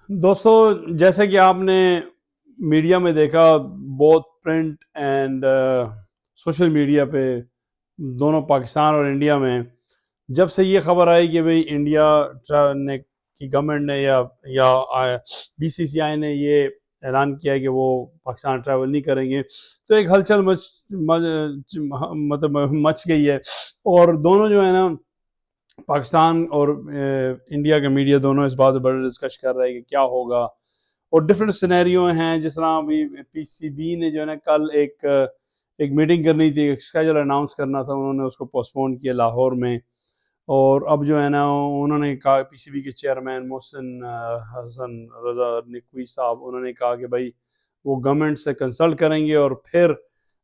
दोस्तों, जैसे कि आपने मीडिया में देखा, both print and social media पे, दोनों पाकिस्तान और इंडिया में, जब से ये खबर आई कि भाई इंडिया ने की गवर्नमेंट ने या बीसीसीआई ने ये ऐलान किया है कि वो पाकिस्तान ट्रैवल नहीं करेंगे, तो एक हलचल मतलब मच गई है। और दोनों जो है ना, पाकिस्तान और इंडिया के मीडिया दोनों इस बात पर बड़ा डिस्कस कर रहे हैं कि क्या होगा। और डिफरेंट सिनेरियो हैं, जिस तरह अभी पीसीबी ने जो है ना कल एक मीटिंग करनी थी, एक स्केजूल अनाउंस करना था, उन्होंने उसको पोस्टपोन किया लाहौर में। और अब जो है ना, उन्होंने कहा, पीसीबी के चेयरमैन मोहसिन हसन रजा नकवी साहब, उन्होंने कहा कि भाई वो गवर्नमेंट से कंसल्ट करेंगे और फिर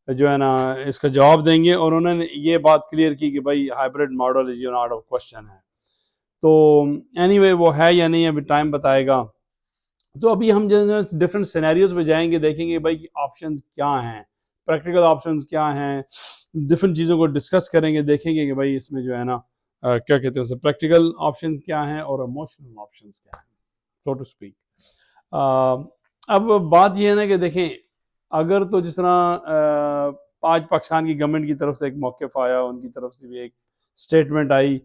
जो है ना इसका जवाब देंगे। और उन्होंने ये बात क्लियर की कि भाई hybrid model is not of question है। तो एनीवे वो है या नहीं, अभी टाइम बताएगा। तो अभी हम जो है डिफरेंट सिनेरियोज में जाएंगे, देखेंगे भाई कि ऑप्शंस क्या हैं, प्रैक्टिकल ऑप्शंस क्या हैं, डिफरेंट चीज़ों को डिस्कस करेंगे, देखेंगे कि भाई इसमें जो है ना क्या कहते हैं उसे, प्रैक्टिकल ऑप्शन क्या हैं और इमोशनल ऑप्शंस क्या हैं, सो टू स्पीक। अब बात यह है ना कि देखें, अगर तो जिस तरह आज पाकिस्तान की गवर्नमेंट की तरफ से एक मौक़िफ़ आया, उनकी तरफ से भी एक स्टेटमेंट आई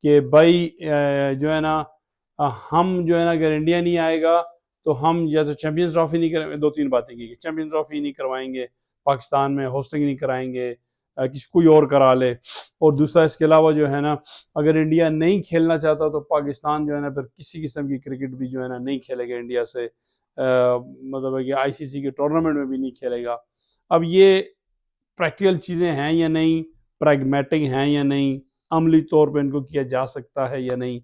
कि भाई जो है ना, हम जो है ना, अगर इंडिया नहीं आएगा तो हम या तो चैंपियंस ट्रॉफी नहीं करेंगे। दो तीन बातें की, चैंपियंस ट्रॉफी नहीं करवाएंगे पाकिस्तान में, होस्टिंग नहीं कराएंगे, किसी कोई और करा ले। और दूसरा, इसके अलावा जो है ना, अगर इंडिया नहीं खेलना चाहता तो पाकिस्तान जो है ना फिर किसी किस्म की क्रिकेट भी जो है ना नहीं खेलेगा इंडिया से, मतलब है कि आईसीसी के टूर्नामेंट में भी नहीं खेलेगा। अब ये प्रैक्टिकल चीज़ें हैं या नहीं, प्रैग्मेटिक हैं या नहीं, अमली तौर पे इनको किया जा सकता है या नहीं,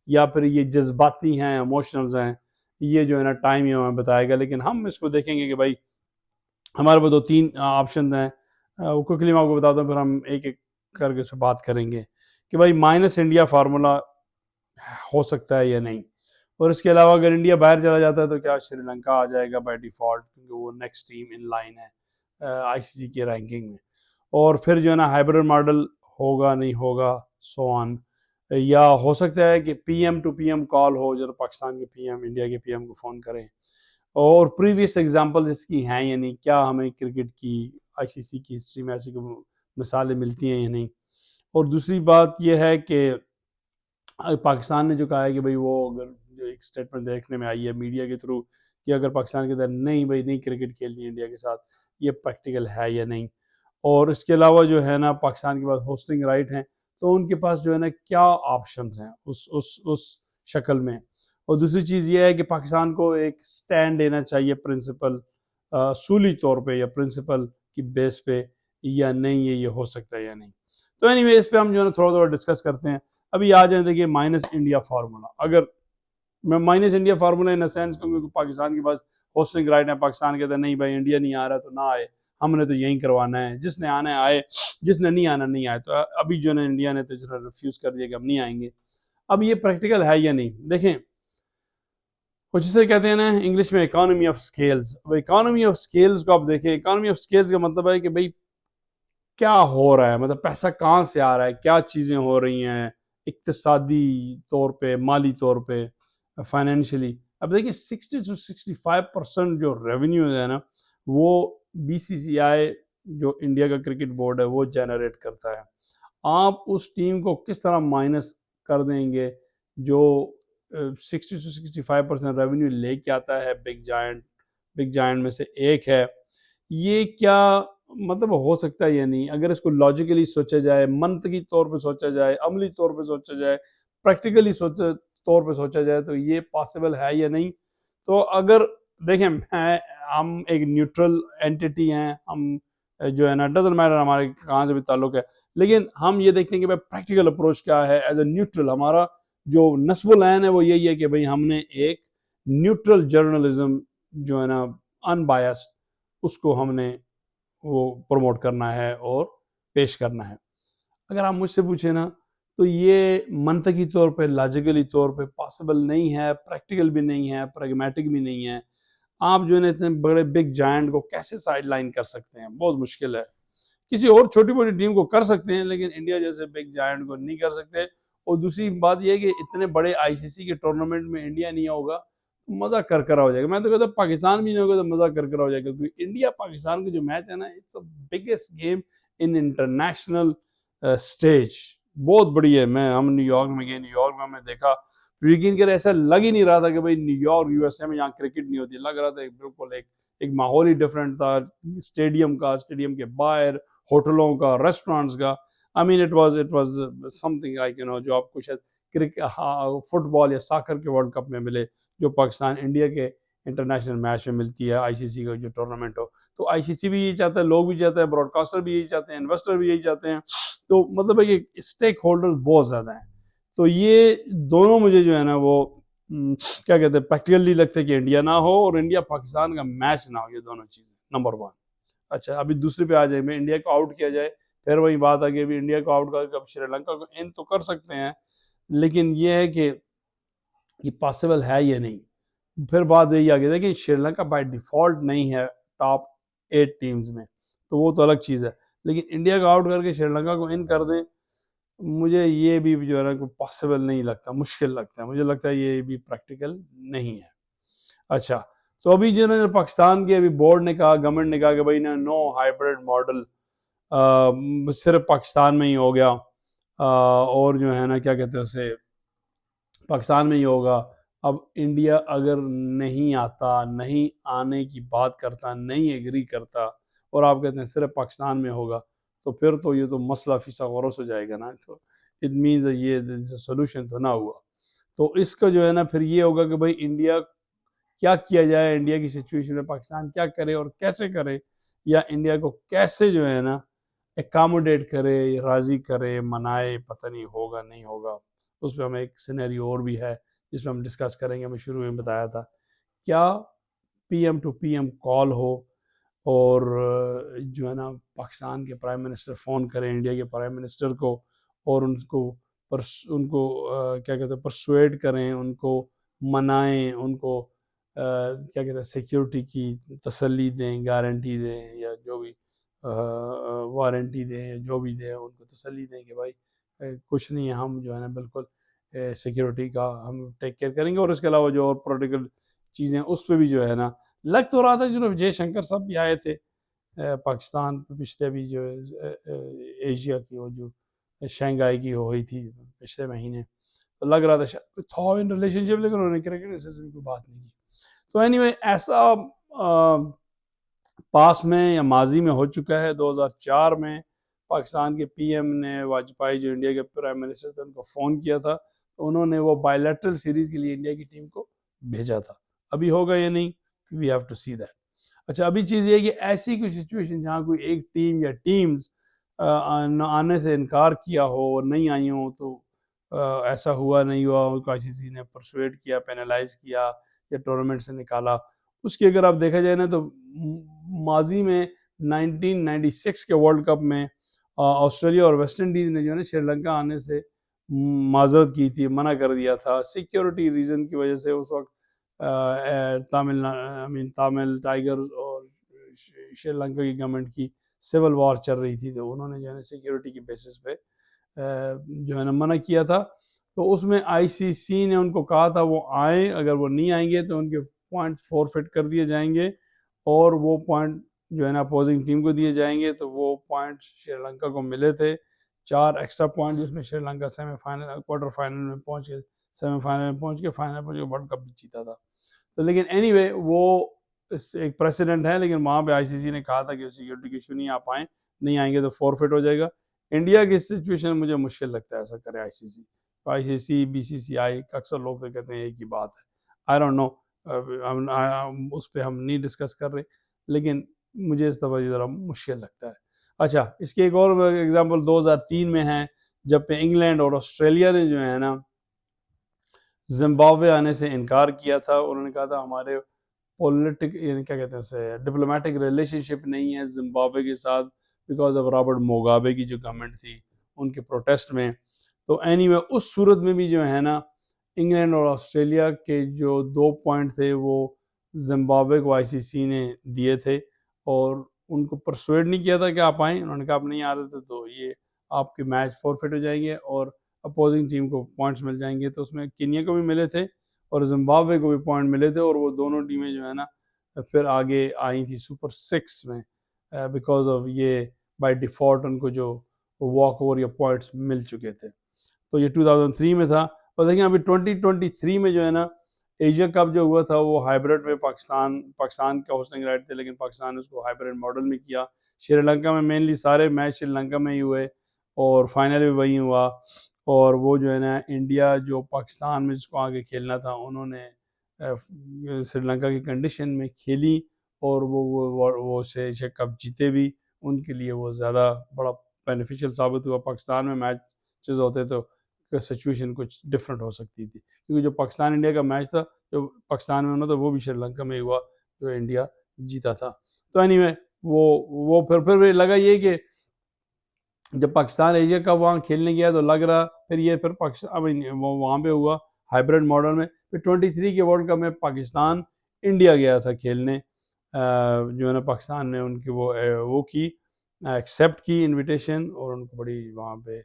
या फिर ये जज्बाती हैं, इमोशनल्स हैं, ये जो है ना टाइम ही हमें बताएगा। लेकिन हम इसको देखेंगे कि भाई हमारे पास दो तीन ऑप्शन हैं। वो क्विकली मैं आपको बताता हूँ, फिर हम एक एक करके उस पर बात करेंगे कि भाई माइनस इंडिया फार्मूला हो सकता है या नहीं। और इसके अलावा अगर इंडिया बाहर चला जाता है तो क्या श्रीलंका आ जाएगा बाय डिफ़ॉल्ट, क्योंकि वो नेक्स्ट टीम इन लाइन है आईसीसी की रैंकिंग में। और फिर जो है ना हाइब्रिड मॉडल होगा नहीं होगा, सो ऑन। या हो सकता है कि पीएम टू पीएम कॉल हो, जो पाकिस्तान के पीएम इंडिया के पीएम को फ़ोन करें। और प्रीवियस एग्जांपल्स इसकी हैं या नहीं, क्या हमें क्रिकेट की आईसीसी की हिस्ट्री में ऐसी कोई मिसालें मिलती हैं या नहीं। और दूसरी बात यह है कि पाकिस्तान ने जो कहा है कि भाई वो, अगर जो एक स्टेटमेंट देखने में आई है मीडिया के थ्रू, कि अगर पाकिस्तान के अंदर नहीं भाई नहीं क्रिकेट खेलनी इंडिया के साथ, ये प्रैक्टिकल है या नहीं। और इसके अलावा जो है ना, पाकिस्तान के पास होस्टिंग राइट हैं, तो उनके पास जो है ना क्या ऑप्शंस हैं उस शक्ल में। और दूसरी चीज़ ये है कि पाकिस्तान को एक स्टैंड लेना चाहिए प्रिंसिपल, सूली तौर पे या प्रिंसिपल की बेस पे, या नहीं ये हो सकता है या नहीं। तो एनीवे इस पे हम जो है ना थोड़ा थोड़ा डिस्कस करते हैं। अभी आ जाए, देखिए माइनस इंडिया फार्मूला। अगर मैं minus India formula in sense, क्योंकि पाकिस्तान के पास होस्टिंग राइट है, पाकिस्तान कहता है नहीं भाई इंडिया नहीं आ रहा तो ना आए, हमने तो यहीं करवाना है, जिसने आना है आए, जिसने नहीं आना नहीं आए। तो अभी जो है इंडिया ने तो जो रिफ्यूज़ कर दिया कि हम नहीं आएंगे। अब ये प्रैक्टिकल है या नहीं, देखें। कुछ इसे कहते हैं ना इंग्लिश में इकोनॉमी ऑफ स्केल्स। अब इकोनॉमी ऑफ स्केल्स को आप देखें, इकोनॉमी ऑफ स्केल्स का मतलब है कि भाई क्या हो रहा है, मतलब पैसा कहाँ से आ रहा है, क्या चीज़ें हो रही हैं इक्तिसादी तौर पे, माली तौर पे, फाइनेंशियली। अब देखिए 60 से 65% जो रेवेन्यू है ना, वो बीसीसीआई जो इंडिया का क्रिकेट बोर्ड है वो जनरेट करता है। आप उस टीम को किस तरह माइनस कर देंगे जो 60 से 65% रेवेन्यू लेके आता है, बिग जायंट में से एक है। ये क्या मतलब हो सकता है या नहीं, अगर इसको लॉजिकली सोचा जाए, मंतकी तौर पे सोचा जाए, अमली तौर पे सोचा जाए, प्रैक्टिकली तौर पे सोचा जाए, तो ये पॉसिबल है या नहीं। तो अगर देखें, हम एक न्यूट्रल एंटिटी हैं, हम जो है ना डजेंट मैटर हमारे कहाँ से भी ताल्लुक है, लेकिन हम ये देखते हैं कि भाई प्रैक्टिकल अप्रोच क्या है। एज ए न्यूट्रल हमारा जो नस्बुल ऐन है वो यही है कि भाई हमने एक न्यूट्रल जर्नलिज्म जो है ना, अनबायस्ड, उसको हमने वो प्रमोट करना है और पेश करना है। अगर आप मुझसे पूछे ना, तो ये मंतकी तौर पे, लॉजिकली तौर पे पॉसिबल नहीं है, प्रैक्टिकल भी नहीं है, प्रैग्मेटिक भी नहीं है। आप जो है ना इतने बड़े बिग जायंट को कैसे साइड लाइन कर सकते हैं, बहुत मुश्किल है। किसी और छोटी मोटी टीम को कर सकते हैं, लेकिन इंडिया जैसे बिग जायंट को नहीं कर सकते। और दूसरी बात यह है कि इतने बड़े आईसीसी के टूर्नामेंट में इंडिया नहीं होगा, मज़ा करकरा हो जाएगा। मैं तो कहता हूँ पाकिस्तान भी नहीं होगा तो मज़ा करकरा हो जाएगा, क्योंकि इंडिया पाकिस्तान का जो मैच है ना, it's the biggest game in international stage. बहुत बड़ी है। हम न्यूयॉर्क में गए, न्यूयॉर्क में हमने देखा, यकीन कर ऐसा लग ही नहीं रहा था कि भाई न्यूयॉर्क यूएसए में यहाँ क्रिकेट नहीं होती। लग रहा था बिल्कुल एक माहौल ही डिफरेंट था, स्टेडियम का, स्टेडियम के बाहर, होटलों का, रेस्टोरेंट्स का। I mean it was something like जो आपको शायद क्रिकेट, फुटबॉल या साकर के वर्ल्ड कप में मिले, जो पाकिस्तान इंडिया के इंटरनेशनल मैच में मिलती है, आईसीसी का जो टूर्नामेंट हो। तो आईसीसी भी यही चाहता है, लोग भी चाहते हैं, ब्रॉडकास्टर भी यही चाहते हैं, इन्वेस्टर भी यही चाहते हैं। तो मतलब है कि स्टेक होल्डर्स बहुत ज़्यादा हैं। तो ये दोनों मुझे जो है ना वो क्या कहते हैं, प्रैक्टिकली लगता है कि इंडिया ना हो और इंडिया पाकिस्तान का मैच ना हो, ये दोनों चीज़ें नंबर वन। अच्छा, अभी दूसरे पे आ जाए, मैं इंडिया को आउट किया जाए, फिर वही बात आ गई, अभी इंडिया को आउट करके अब श्रीलंका को इन तो कर सकते हैं, लेकिन ये है कि ये पॉसिबल है या नहीं। फिर बात यही आ गई, देखिए श्रीलंका बाय डिफॉल्ट नहीं है टॉप 8 टीम्स में, तो वो तो अलग चीज़ है, लेकिन इंडिया को आउट करके श्रीलंका को इन कर दें, मुझे ये भी जो है ना पॉसिबल नहीं लगता, मुश्किल लगता है, मुझे लगता है ये भी प्रैक्टिकल नहीं है। अच्छा, तो अभी जो है पाकिस्तान के अभी बोर्ड ने कहा, गवर्नमेंट ने कहा कि भाई ना नो हाइब्रिड मॉडल सिर्फ पाकिस्तान में ही हो गया, और जो है ना क्या कहते हैं उसे, पाकिस्तान में ही होगा। अब इंडिया अगर नहीं आता, नहीं आने की बात करता, नहीं एग्री करता, और आप कहते हैं सिर्फ पाकिस्तान में होगा, तो फिर तो ये तो मसला फीसा गौरस हो जाएगा ना। तो इट मीन्स ये सोल्यूशन तो ना हुआ। तो इसका जो है ना फिर ये होगा कि भाई इंडिया क्या किया जाए, इंडिया की सिचुएशन में पाकिस्तान क्या करे और कैसे करे, या इंडिया को कैसे जो है ना एकामोडेट करे, राज़ी करे, मनाए, पता नहीं होगा नहीं होगा। उस पर हमें एक सिनेरियो और भी है जिसमें हम डिस्कस करेंगे। मैं शुरू में बताया था, क्या पीएम टू पीएम कॉल हो और जो है ना पाकिस्तान के प्राइम मिनिस्टर फ़ोन करें इंडिया के प्राइम मिनिस्टर को, और उनको क्या कहते हैं परसुएड करें, उनको मनाएं, उनको क्या कहते हैं सिक्योरिटी की तसल्ली दें, गारंटी दें, या जो भी वारंटी दें, या जो भी दें, उनको तसल्ली दें कि भाई कुछ नहीं है, हम जो है ना बिल्कुल सिक्योरिटी का हम टेक केयर करेंगे, और इसके अलावा जो और पॉलिटिकल चीज़ें उस पर भी जो है ना लग तो रहा था। जो विजय शंकर साहब भी आए थे पाकिस्तान पे पिछले भी जो एशिया की वो जो शंघाई की हुई थी पिछले महीने, तो लग रहा था शायद कोई था इन रिलेशनशिप, लेकिन उन्होंने क्रिकेट से कोई बात नहीं की। तो एनीवे ऐसा पास में या माजी में हो चुका है। 2004 में पाकिस्तान के पीएम ने वाजपेयी जो इंडिया के प्राइम मिनिस्टर थे उनको फ़ोन किया था, तो उन्होंने वो बायलैटरल सीरीज़ के लिए इंडिया की टीम को भेजा था। अभी होगा या नहीं, we have to see that. अच्छा, अभी चीज़ ये है कि ऐसी कोई सिचुएशन जहाँ कोई एक टीम या टीम्स आने से इनकार किया हो और नहीं आई हो, तो ऐसा हुआ नहीं हुआ, उनको आईसीसी ने परसुएड किया, पेनलाइज किया, या टूर्नामेंट से निकाला, उसकी अगर आप देखा जाए ना, तो माजी में 1996 के वर्ल्ड कप में ऑस्ट्रेलिया और वेस्ट इंडीज़ ने जो है ना श्रीलंका आने से माजरत की थी, मना कर दिया था सिक्योरिटी रीज़न की वजह से। उस वक्त तामिल टाइगर्स और श्रीलंका की गवर्नमेंट की सिविल वॉर चल रही थी, तो उन्होंने जो है ना सिक्योरिटी की बेसिस पे जो है ना मना किया था। तो उसमें आईसीसी ने उनको कहा था वो आए, अगर वो नहीं आएंगे तो उनके पॉइंट फॉरफिट कर दिए जाएंगे, और वो पॉइंट जो है ना अपोजिंग टीम को दिए जाएंगे। तो वो पॉइंट श्रीलंका को मिले थे, 4 एक्स्ट्रा पॉइंट, जिसमें श्रीलंका सेमीफाइनल, क्वार्टर फाइनल में पहुंच के, सेमीफाइनल में पहुंच के, फाइनल पहुंच के वर्ल्ड कप भी जीता था। तो लेकिन एनीवे वो एक प्रेसिडेंट है, लेकिन वहाँ पे आईसीसी ने कहा था कि सिक्योरिटी के इशू नहीं आप आए, नहीं आएंगे तो फॉरफिट हो जाएगा। इंडिया की सिचुएशन मुझे मुश्किल लगता है ऐसा करे आईसीसी। आईसीसी बीसीसीआई अक्सर लोग तो कहते हैं एक ही बात है, आई डोंट नो, उस पर हम नहीं डिस्कस कर रहे, लेकिन मुझे इस दफ़ा ज़रा मुश्किल लगता है। अच्छा, इसके एक और एग्जांपल 2003 में है, जब पे इंग्लैंड और ऑस्ट्रेलिया ने जो है ना जिम्बाब्वे आने से इनकार किया था। उन्होंने कहा था हमारे पॉलिटिक यानी क्या कहते हैं उसे डिप्लोमेटिक रिलेशनशिप नहीं है जिम्बाब्वे के साथ, बिकॉज ऑफ रॉबर्ट मोगाबे की जो गवर्नमेंट थी उनके प्रोटेस्ट में। तो एनीवे उस सूरत में भी जो है ना इंग्लैंड और ऑस्ट्रेलिया के जो 2 पॉइंट थे वो जिम्बाब्वे को आईसीसी ने दिए थे, और उनको परसुएड नहीं किया था कि आप आएँ। उन्होंने कहा आप नहीं आ रहे थे तो ये आपके मैच फॉरफिट हो जाएंगे और अपोजिंग टीम को पॉइंट्स मिल जाएंगे। तो उसमें केन्या को भी मिले थे और जिम्बाब्वे को भी पॉइंट मिले थे, और वो दोनों टीमें जो है ना फिर आगे आई थी सुपर 6 में, बिकॉज ऑफ ये बाय डिफ़ॉल्ट उनको जो वॉक ओवर या पॉइंट्स मिल चुके थे। तो ये 2003 में था। और देखिए अभी 2023 में जो है ना एशिया कप जो हुआ था वो हाइब्रिड में पाकिस्तान का होस्टिंग राइट थे, लेकिन पाकिस्तान ने उसको हाइब्रिड मॉडल में किया। श्रीलंका में मेनली सारे मैच श्रीलंका में ही हुए और फाइनल भी वहीं हुआ। और वो जो है ना इंडिया जो पाकिस्तान में जिसको आगे खेलना था उन्होंने श्रीलंका की कंडीशन में खेली और वो से एशिया कप जीते भी। उनके लिए वो ज़्यादा बड़ा बेनिफिशियल साबित हुआ। पाकिस्तान में मैचेस होते तो सिचुएशन कुछ डिफरेंट हो सकती थी, क्योंकि जो पाकिस्तान इंडिया का मैच था जो पाकिस्तान में होना था वो भी श्रीलंका में हुआ जो इंडिया जीता था। तो एनीवे वो फिर लगा ये कि जब पाकिस्तान एशिया कप वहाँ खेलने गया तो लग रहा फिर ये फिर पाकिस्तान वो वहाँ पे हुआ हाइब्रिड मॉडल में। फिर 23 के वर्ल्ड कप में पाकिस्तान इंडिया गया था खेलने, जो है ना पाकिस्तान ने उनकी वो की एक्सेप्ट की इनविटेशन और उनको बड़ी वहाँ पे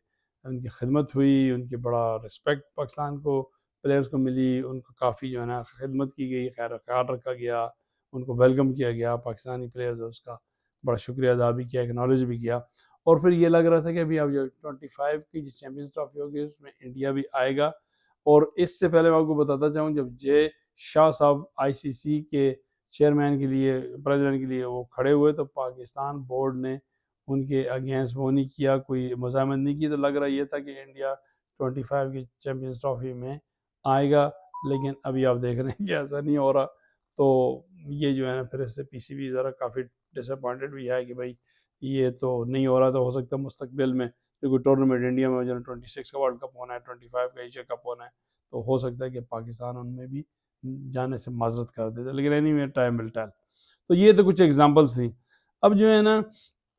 उनकी खिदमत हुई, उनकी बड़ा रिस्पेक्ट पाकिस्तान को प्लेयर्स को मिली, उनको काफ़ी जो है ना खिदमत की गई, खैर ख्याल रखा गया, उनको वेलकम किया गया। पाकिस्तानी प्लेयर्स उसका बड़ा शुक्रिया अदा भी किया, एक्नॉलेज भी किया। और फिर ये लग रहा था कि अभी अब जो 25 की जो चैम्पियंस ट्रॉफी होगी उसमें इंडिया भी आएगा। और इससे पहले मैं आपको बताता चाहूँ जब जय शाह साहब आईसीसी के चेयरमैन के लिए प्रेसिडेंट के लिए वो खड़े हुए तो पाकिस्तान बोर्ड ने उनके अगेंस्ट वो नहीं किया, कोई मज़ामत नहीं की। तो लग रहा ये था कि इंडिया 25 की चैम्पियंस ट्रॉफी में आएगा, लेकिन अभी आप देख रहे हैं कि ऐसा नहीं हो रहा। तो ये जो है ना फिर इससे पीसीबी ज़रा काफ़ी डिसअपॉइंटेड भी है कि भाई ये तो नहीं हो रहा। तो हो सकता है मुस्तकबिल में क्योंकि टूर्नामेंट इंडिया में जो 26 का वर्ल्ड कप होना है, 25 का एशिया कप होना है, तो हो सकता है कि पाकिस्तान उनमें भी जाने से माजरत कर देता, लेकिन एनीवे टाइम विल टेल। तो ये तो कुछ एग्जांपल्स थी। अब जो है ना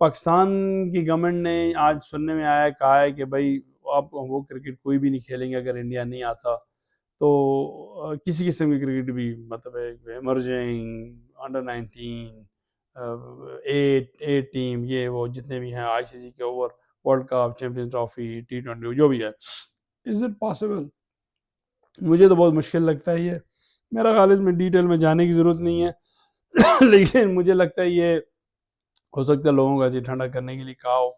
पाकिस्तान की गवर्नमेंट ने आज सुनने में आया कहा है कि भाई आप वो क्रिकेट कोई भी नहीं खेलेंगे अगर इंडिया नहीं आता। तो किसी किस्म की क्रिकेट भी मतलब इमर्जिंग अंडर 19 एट टीम ये वो जितने भी हैं आईसीसी के over world cup champions trophy T20 जो भी है, इज इट पॉसिबल? मुझे तो बहुत मुश्किल लगता है ये। मेरा ख्याल इसमें डिटेल में जाने की ज़रूरत नहीं है लेकिन मुझे लगता है ये हो सकता है लोगों को ऐसे ठंडा करने के लिए कहा हो।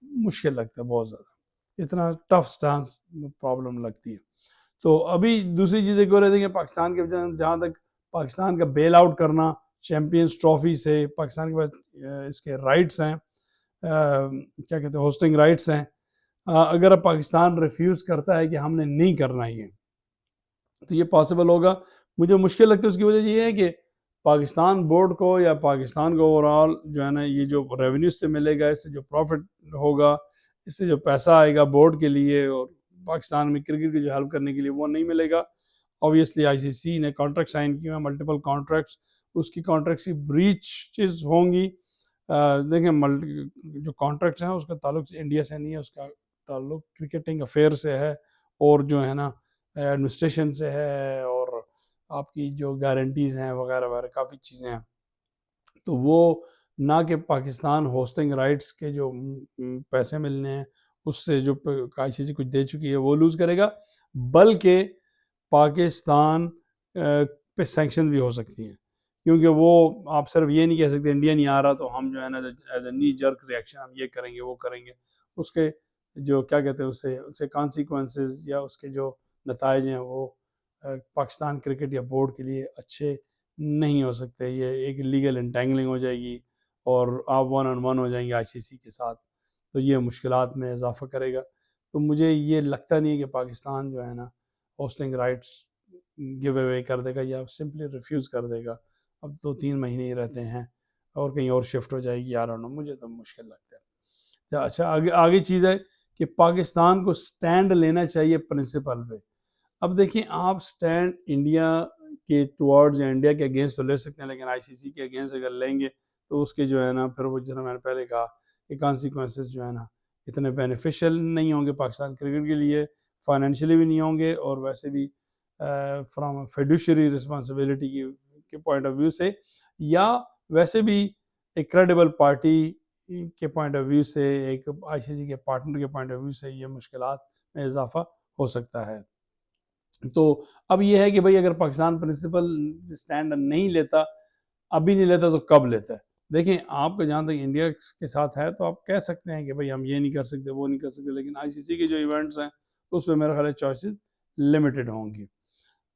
मुश्किल लगता है बहुत ज़्यादा, इतना टफ स्टांस प्रॉब्लम लगती है। तो अभी दूसरी चीज़ एक और रहती है कि पाकिस्तान के जहाँ तक पाकिस्तान का बेल आउट करना चैम्पियंस ट्रॉफी से, पाकिस्तान के पास इसके राइट्स हैं, क्या कहते हैं होस्टिंग राइट्स हैं। अगर अब पाकिस्तान रिफ्यूज़ करता है कि हमने नहीं करना ये, तो ये पॉसिबल होगा। मुझे मुश्किल लगता है उसकी वजह ये है कि पाकिस्तान बोर्ड को या पाकिस्तान को ओवरऑल जो है ना ये जो रेवेन्यू से मिलेगा, इससे जो प्रॉफिट होगा, इससे जो पैसा आएगा बोर्ड के लिए और पाकिस्तान में क्रिकेट की जो हेल्प करने के लिए वो नहीं मिलेगा। ऑब्वियसली आईसीसी ने कॉन्ट्रैक्ट साइन किए हैं, मल्टीपल कॉन्ट्रैक्ट्स, उसकी कॉन्ट्रैक्ट की ब्रीचेस होंगी। देखें जो कॉन्ट्रैक्ट हैं उसका ताल्लुक इंडिया से नहीं है, उसका ताल्लुक क्रिकेटिंग अफेयर से है और जो है ना एडमिनिस्ट्रेशन से है और आपकी जो गारंटीज़ हैं वगैरह वगैरह काफ़ी चीज़ें हैं। तो वो ना कि पाकिस्तान होस्टिंग राइट्स के जो पैसे मिलने हैं उससे जो आईसीसी कुछ दे चुकी है वो लूज़ करेगा, बल्कि पाकिस्तान पे सैंक्शन भी हो सकती हैं। क्योंकि वो आप सिर्फ ये नहीं कह सकते इंडिया नहीं आ रहा तो हम जो है ना as a knee jerk reaction हम ये करेंगे वो करेंगे। उसके जो क्या कहते हैं उससे उसके कॉन्सिक्वेंसेस या उसके जो नताइज हैं वो पाकिस्तान क्रिकेट या बोर्ड के लिए अच्छे नहीं हो सकते। ये एक लीगल इंटेंगलिंग हो जाएगी और आप वन ऑन वन हो जाएंगे आईसीसी के साथ, तो ये मुश्किलात में इजाफा करेगा। तो मुझे ये लगता नहीं है कि पाकिस्तान जो है ना होस्टिंग राइट्स गिव अवे कर देगा या सिंपली रिफ्यूज़ कर देगा। अब 2-3 महीने ही रहते हैं और कहीं और शिफ्ट हो जाएगी, यार नो मुझे तो मुश्किल लगता है। अच्छा आगे आगे चीज़ है कि पाकिस्तान को स्टैंड लेना चाहिए प्रिंसिपल पे। अब देखिए आप स्टैंड इंडिया के टुवर्ड्स या इंडिया के अगेंस्ट तो ले सकते हैं, लेकिन आईसीसी के अगेंस्ट अगर लेंगे तो उसके जो है ना फिर वो जैसा मैंने पहले कहा कि कॉन्सिक्वेंसेस जो है ना इतने बेनिफिशियल नहीं होंगे पाकिस्तान क्रिकेट के लिए, फाइनेंशियली भी नहीं होंगे और वैसे भी फ्रॉम फिड्यूशरी रिस्पॉन्सिबिलिटी के पॉइंट ऑफ व्यू से या वैसे भी एक क्रेडिबल पार्टी के पॉइंट ऑफ व्यू से, एक आईसीसी के पार्टनर के पॉइंट ऑफ व्यू से ये मुश्किलात में इजाफा हो सकता है। तो अब ये है कि भाई अगर पाकिस्तान प्रिंसिपल स्टैंड नहीं लेता, अभी नहीं लेता तो कब लेता है? देखें, आपका जहाँ तक इंडिया के साथ है तो आप कह सकते हैं कि भाई हम ये नहीं कर सकते, वो नहीं कर सकते, लेकिन आईसीसी के जो इवेंट्स हैं उसमें मेरा ख्याल है चॉइसेस लिमिटेड होंगी।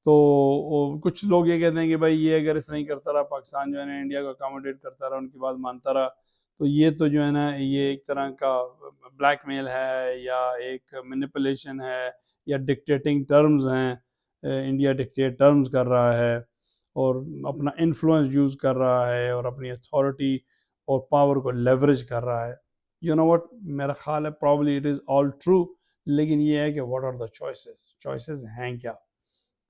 तो कुछ लोग ये कहते हैं कि भाई ये अगर इस नहीं करता रहा, पाकिस्तान जो है ना इंडिया को अकोमोडेट करता रहा, उनकी बात मानता रहा, तो ये तो जो है ना ये एक तरह का ब्लैकमेल है या एक मैनिपुलेशन है या डिक्टेटिंग टर्म्स हैं। इंडिया डिक्टेट टर्म्स कर रहा है और अपना इन्फ्लुएंस यूज़ कर रहा है और अपनी अथॉरिटी और पावर को लेवरेज कर रहा है। यू नो व्हाट, मेरा ख्याल है probably it is all true, लेकिन ये है कि what are the choices, choices हैं क्या?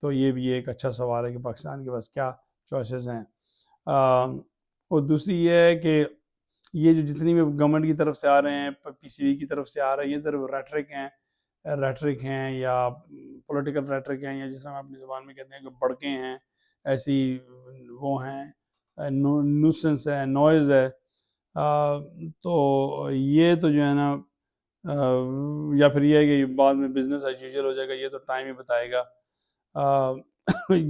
तो ये भी एक अच्छा सवाल है कि पाकिस्तान के पास क्या चॉइसेस हैं। और दूसरी ये है कि ये जो जितनी भी गवर्नमेंट की तरफ से आ रहे हैं, पीसीबी की तरफ से आ रहे हैं, ये सिर्फ रेटरिक हैं या पॉलिटिकल रेटरिक हैं, या जिस तरह अपनी ज़बान में कहते हैं कि बड़के हैं, ऐसी वो हैं, न्यूसेंस है, नॉइज़ है। तो ये तो जो है ना या फिर ये है कि बाद में बिजनेस एज यूजुअल हो जाएगा, ये तो टाइम ही बताएगा।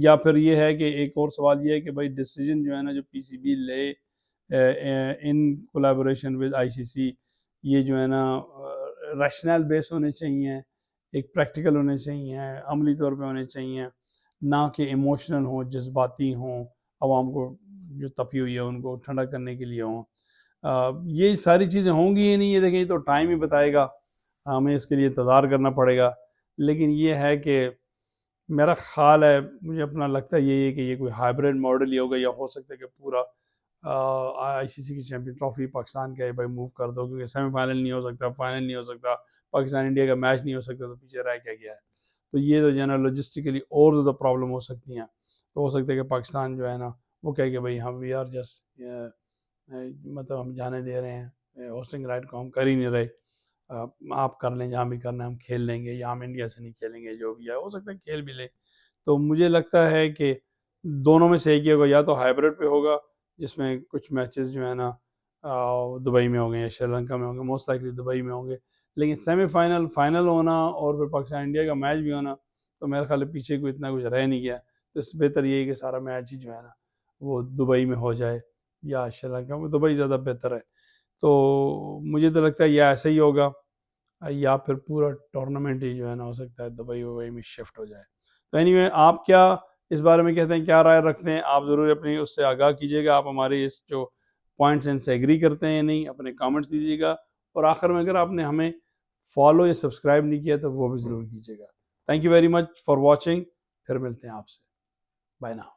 या फिर ये है कि एक और सवाल ये है कि भाई डिसीजन जो है ना जो पीसीबी ले इन कोलैबोरेशन विद आईसीसी, ये जो है ना रैशनल बेस होने चाहिए, एक प्रैक्टिकल होने चाहिए, अमली तौर पे होने चाहिए, ना कि इमोशनल हो, जज्बाती हों, आवाम को जो तपी हुई है उनको ठंडा करने के लिए हों। ये सारी चीज़ें होंगी ही नहीं, ये देखें, ये तो टाइम ही बताएगा, हमें इसके लिए इंतज़ार करना पड़ेगा। लेकिन ये है कि मेरा ख़्याल है, मुझे अपना लगता है यही है कि ये कोई हाइब्रिड मॉडल ही होगा, या हो सकता है कि पूरा आईसीसी की चैंपियन ट्रॉफी पाकिस्तान का भाई मूव कर दो, क्योंकि सेमीफाइनल नहीं हो सकता, फाइनल नहीं हो सकता, पाकिस्तान इंडिया का मैच नहीं हो सकता, तो पीछे रह क्या गया है? तो ये तो जो है ना लॉजिस्टिकली और ज़्यादा प्रॉब्लम हो सकती हैं। तो हो सकता है कि पाकिस्तान जो है ना वो कहे कि भाई हम वी आर जस्ट, मतलब हम जाने दे रहे हैं, होस्टिंग राइट को हम कर ही नहीं रहे, आप कर लें, जहाँ भी करना है हम खेल लेंगे, या हम इंडिया से नहीं खेलेंगे, जो भी है हो सकता है खेल भी लें। तो मुझे लगता है कि दोनों में से एक ही होगा, या तो हाइब्रिड पे होगा जिसमें कुछ मैचेस जो है ना दुबई में होंगे या श्रीलंका में होंगे, मोस्ट लाइकली दुबई में होंगे, लेकिन सेमीफाइनल फाइनल होना और फिर पाकिस्तान इंडिया का मैच भी होना, तो मेरे ख्याल पीछे को इतना कुछ रह नहीं गया। तो इससे बेहतर ये है कि सारा मैच ही जो है ना वो दुबई में हो जाए या श्रीलंका में, दुबई ज़्यादा बेहतर है। तो मुझे तो लगता है ये ऐसे ही होगा, या फिर पूरा टूर्नामेंट ही जो है ना हो सकता है दुबई वुबई में शिफ्ट हो जाए। तो एनीवे, आप क्या इस बारे में कहते हैं, क्या राय रखते हैं? आप ज़रूर अपनी उससे आगाह कीजिएगा, आप हमारे इस जो पॉइंट्स हैं इनसे एग्री करते हैं या नहीं, अपने कमेंट्स दीजिएगा। और आखिर में अगर आपने हमें फॉलो या सब्सक्राइब नहीं किया तो वो भी ज़रूर कीजिएगा। Thank you very much for watching, फिर मिलते हैं आपसे, बाय नाउ।